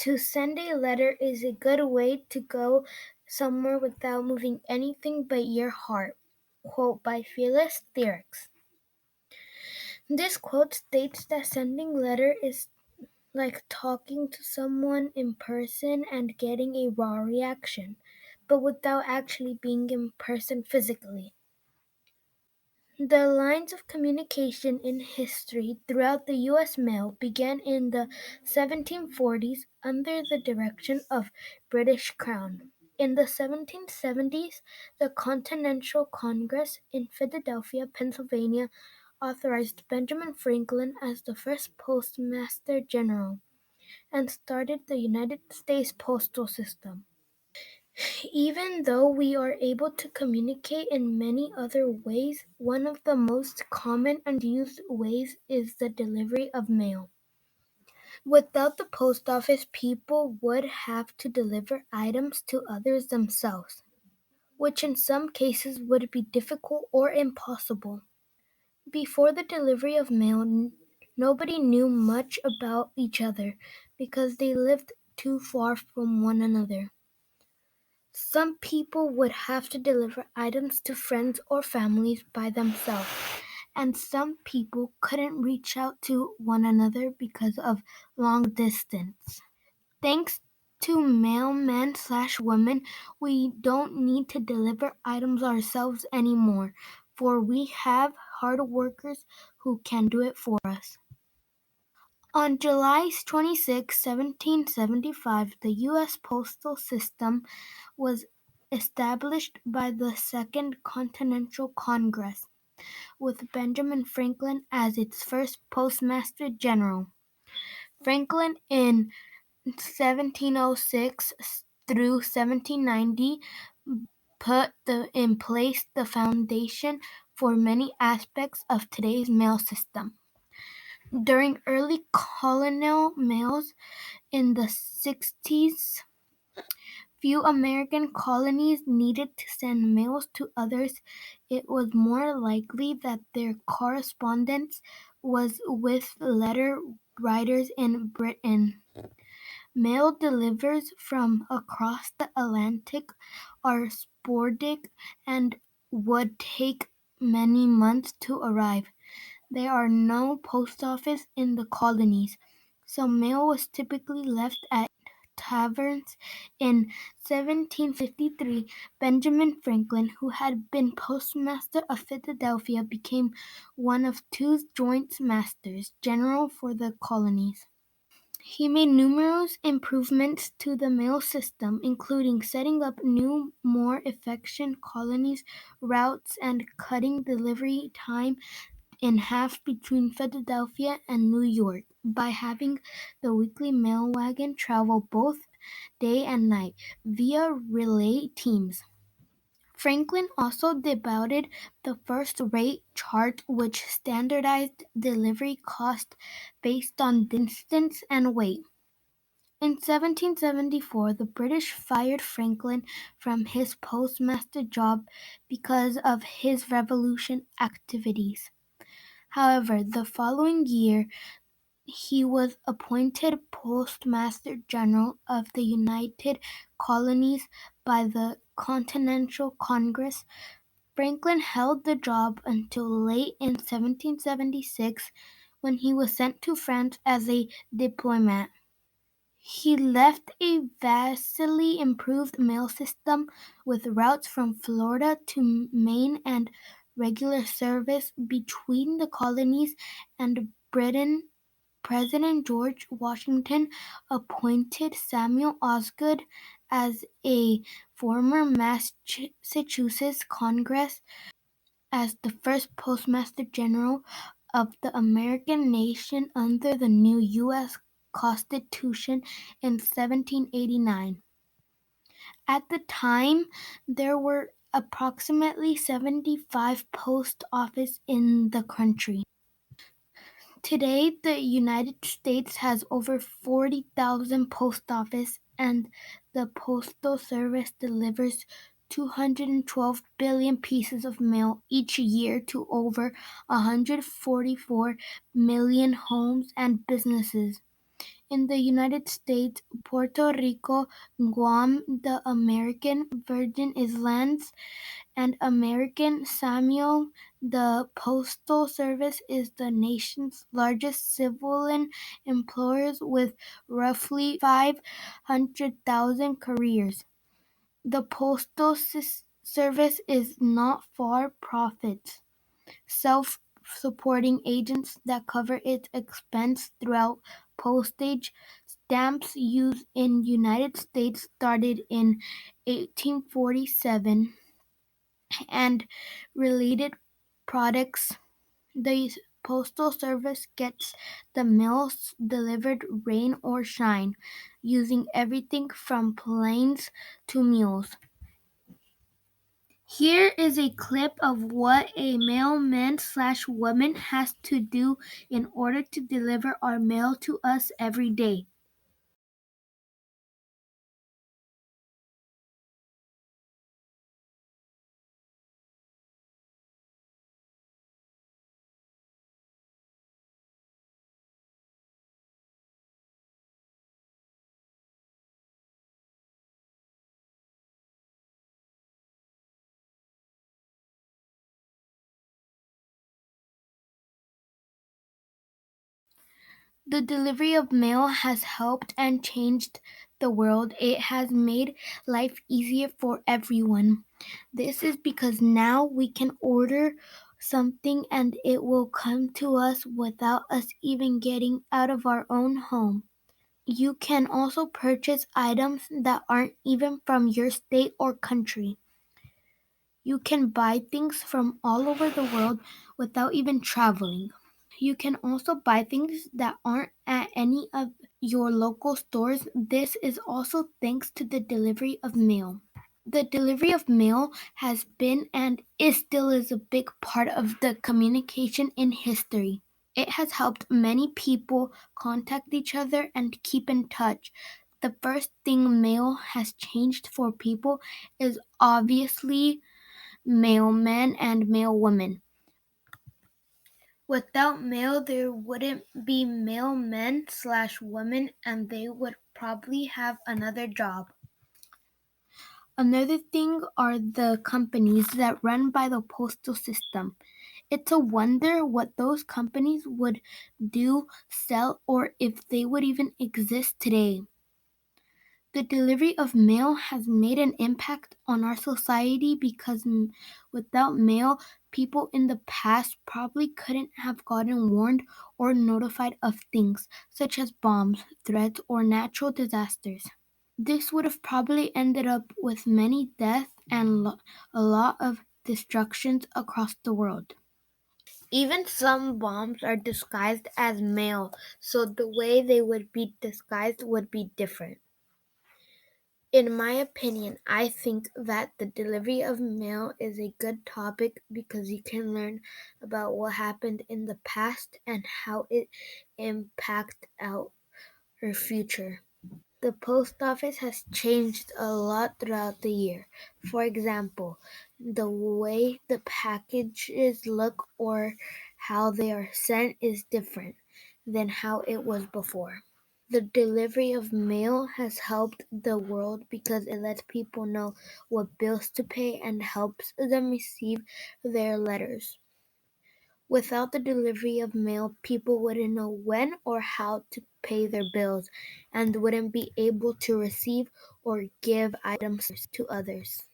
To send a letter is a good way to go somewhere without moving anything but your heart. Quote by Phyllis Theorix. This quote states that sending letter is like talking to someone in person and getting a raw reaction, but without actually being in person physically. The lines of communication in history throughout the U.S. mail began in the 1740s under the direction of British Crown. In the 1770s, the Continental Congress in Philadelphia, Pennsylvania, authorized Benjamin Franklin as the first Postmaster General and started the United States postal system. Even though we are able to communicate in many other ways, one of the most common and used ways is the delivery of mail. Without the post office, people would have to deliver items to others themselves, which in some cases would be difficult or impossible. Before the delivery of mail, nobody knew much about each other because they lived too far from one another. Some people would have to deliver items to friends or families by themselves, and some people couldn't reach out to one another because of long distance. Thanks to mailmen/women, we don't need to deliver items ourselves anymore, for we have hard workers who can do it for us. On July 26, 1775, the U.S. postal system was established by the Second Continental Congress, with Benjamin Franklin as its first Postmaster General. Franklin in 1706 through 1790 put in place the foundation for many aspects of today's mail system. During early colonial mails in the 60s, few American colonies needed to send mails to others. It was more likely that their correspondence was with letter writers in Britain. Mail deliveries from across the Atlantic are sporadic and would take many months to arrive. There are no post office in the colonies, so mail was typically left at taverns. In 1753, Benjamin Franklin, who had been postmaster of Philadelphia, became one of two joint masters general for the colonies. He made numerous improvements to the mail system, including setting up new, more efficient colonies routes and cutting delivery time in half between Philadelphia and New York by having the weekly mail wagon travel both day and night via relay teams. Franklin also debuted the first rate chart which standardized delivery cost based on distance and weight. In 1774, the British fired Franklin from his postmaster job because of his revolution activities. However, the following year, he was appointed Postmaster General of the United Colonies by the Continental Congress. Franklin held the job until late in 1776 when he was sent to France as a diplomat. He left a vastly improved mail system with routes from Florida to Maine and regular service between the colonies and Britain. President George Washington appointed Samuel Osgood as a former Massachusetts Congress as the first Postmaster General of the American nation under the new U.S. Constitution in 1789. At the time, there were approximately 75 post offices in the country. Today, the United States has over 40,000 post offices, and the Postal Service delivers 212 billion pieces of mail each year to over 144 million homes and businesses. in the United States, Puerto Rico, Guam, the American Virgin Islands, and American Samoa, the Postal Service is the nation's largest civilian employer with roughly 500,000 careers. The Postal Service is not for-profit, self-supporting agency that cover its expense throughout postage. Stamps used in United States started in 1847 and related products. The Postal Service gets the mails delivered rain or shine, using everything from planes to mules. Here is a clip of what a mailman/woman has to do in order to deliver our mail to us every day. The delivery of mail has helped and changed the world. It has made life easier for everyone. This is because now we can order something and it will come to us without us even getting out of our own home. You can also purchase items that aren't even from your state or country. You can buy things from all over the world without even traveling. You can also buy things that aren't at any of your local stores. This is also thanks to the delivery of mail. The delivery of mail has been and is still is a big part of the communication in history. It has helped many people contact each other and keep in touch. The first thing mail has changed for people is obviously mailmen and mailwomen. Without mail, there wouldn't be mailmen/women, and they would probably have another job. Another thing are the companies that run by the postal system. It's a wonder what those companies would do, sell, or if they would even exist today. The delivery of mail has made an impact on our society because without mail, people in the past probably couldn't have gotten warned or notified of things such as bombs, threats, or natural disasters. This would have probably ended up with many deaths and a lot of destructions across the world. Even some bombs are disguised as mail, so the way they would be disguised would be different. In my opinion, I think that the delivery of mail is a good topic because you can learn about what happened in the past and how it impacted our future. The post office has changed a lot throughout the year. For example, the way the packages look or how they are sent is different than how it was before. The delivery of mail has helped the world because it lets people know what bills to pay and helps them receive their letters. Without the delivery of mail, people wouldn't know when or how to pay their bills and wouldn't be able to receive or give items to others.